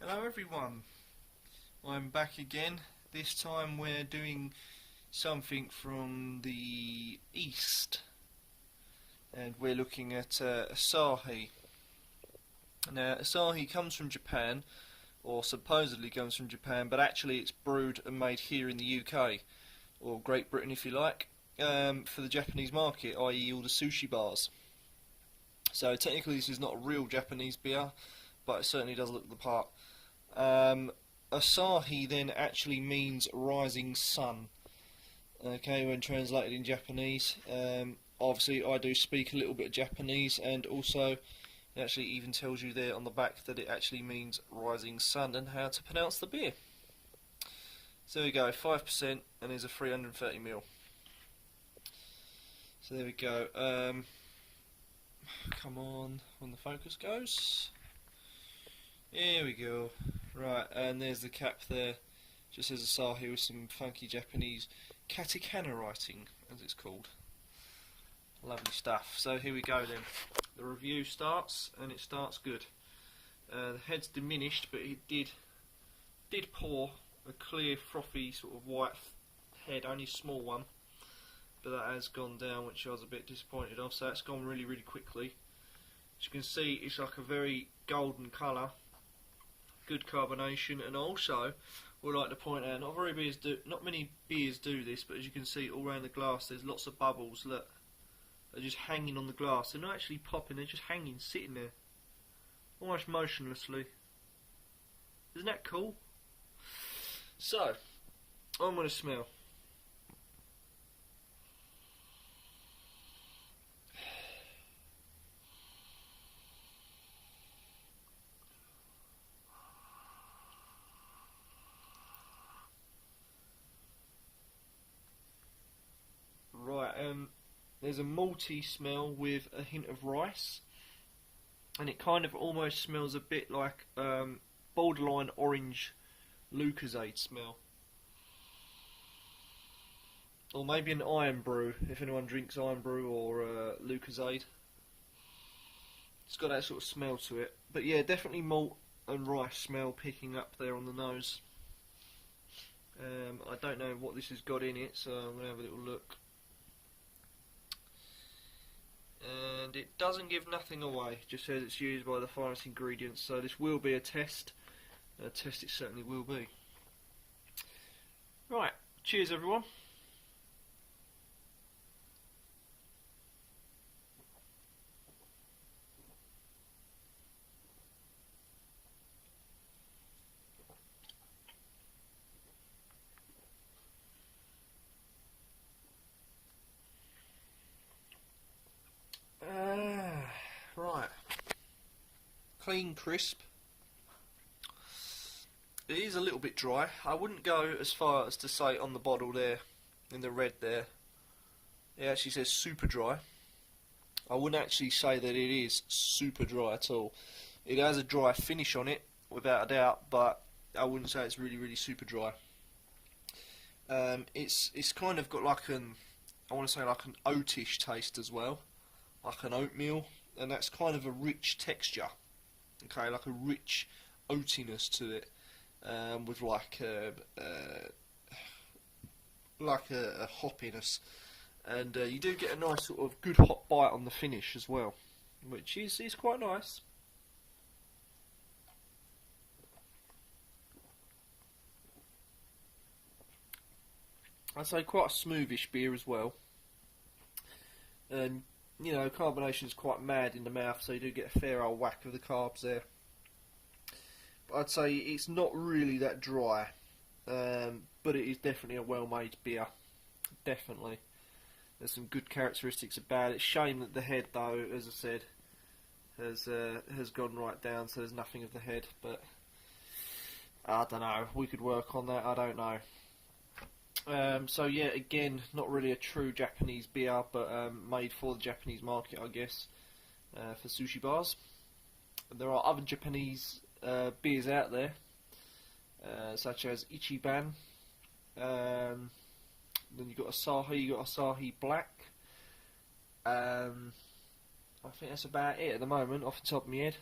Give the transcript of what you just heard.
Hello everyone, I'm back again. This time we're doing something from the east and we're looking at Asahi. Now Asahi comes from Japan, or supposedly comes from Japan, but actually it's brewed and made here in the UK, or Great Britain if you like, for the Japanese market, i.e. all the sushi bars. So technically this is not a real Japanese beer, but it certainly does look the part. Asahi then actually means rising sun, okay, when translated in Japanese. Obviously I do speak a little bit of Japanese, and also it actually even tells you there on the back that it actually means rising sun and how to pronounce the beer. So there we go, 5%, and there's a 330ml. So there we go. Come on, when the focus goes. Here we go. Right, and there's the cap there. Just says Asahi with some funky Japanese katakana writing, as it's called. Lovely stuff. So here we go then. The review starts, and it starts good. The head's diminished, but it did pour a clear, frothy, sort of white head, only a small one. But that has gone down, which I was a bit disappointed of. So that's gone really, really quickly. As you can see, it's like a very golden colour. Good carbonation, and also would like to point out, not many beers do this, but as you can see all around the glass there's lots of bubbles. Look, they're just hanging on the glass. They're not actually popping, they're just hanging, sitting there almost motionlessly. Isn't that cool? So I'm going to smell. Right, there's a malty smell with a hint of rice, and it kind of almost smells a bit like borderline orange Lucozade smell, or maybe an iron brew if anyone drinks iron brew or Lucozade. It's got that sort of smell to it, but yeah, definitely malt and rice smell picking up there on the nose. I don't know what this has got in it, so I'm going to have a little look. And it doesn't give nothing away, it just says it's used by the finest ingredients, so this will be a test. A test it certainly will be. Right, cheers everyone. Right, clean, crisp. It is a little bit dry. I wouldn't go as far as to say on the bottle there, in the red there, it actually says super dry. I wouldn't actually say that it is super dry at all. It has a dry finish on it, without a doubt, but I wouldn't say it's really, really super dry. It's kind of got like I want to say like an oatish taste as well, like an oatmeal, and that's kind of a rich texture. Okay, like a rich oatiness to it, with like a hoppiness, and you do get a nice sort of good hot bite on the finish as well, which is quite nice. I'd say quite a smoothish beer as well, and you know, carbonation is quite mad in the mouth, so you do get a fair old whack of the carbs there. But I'd say it's not really that dry, but it is definitely a well-made beer. Definitely, there's some good characteristics about it. Shame that the head, though, as I said, has gone right down, so there's nothing of the head. But I don't know. We could work on that. I don't know. So yeah, again, not really a true Japanese beer, but made for the Japanese market, I guess, for sushi bars. There are other Japanese beers out there, such as Ichiban. Then you've got Asahi Black. I think that's about it at the moment, off the top of my head.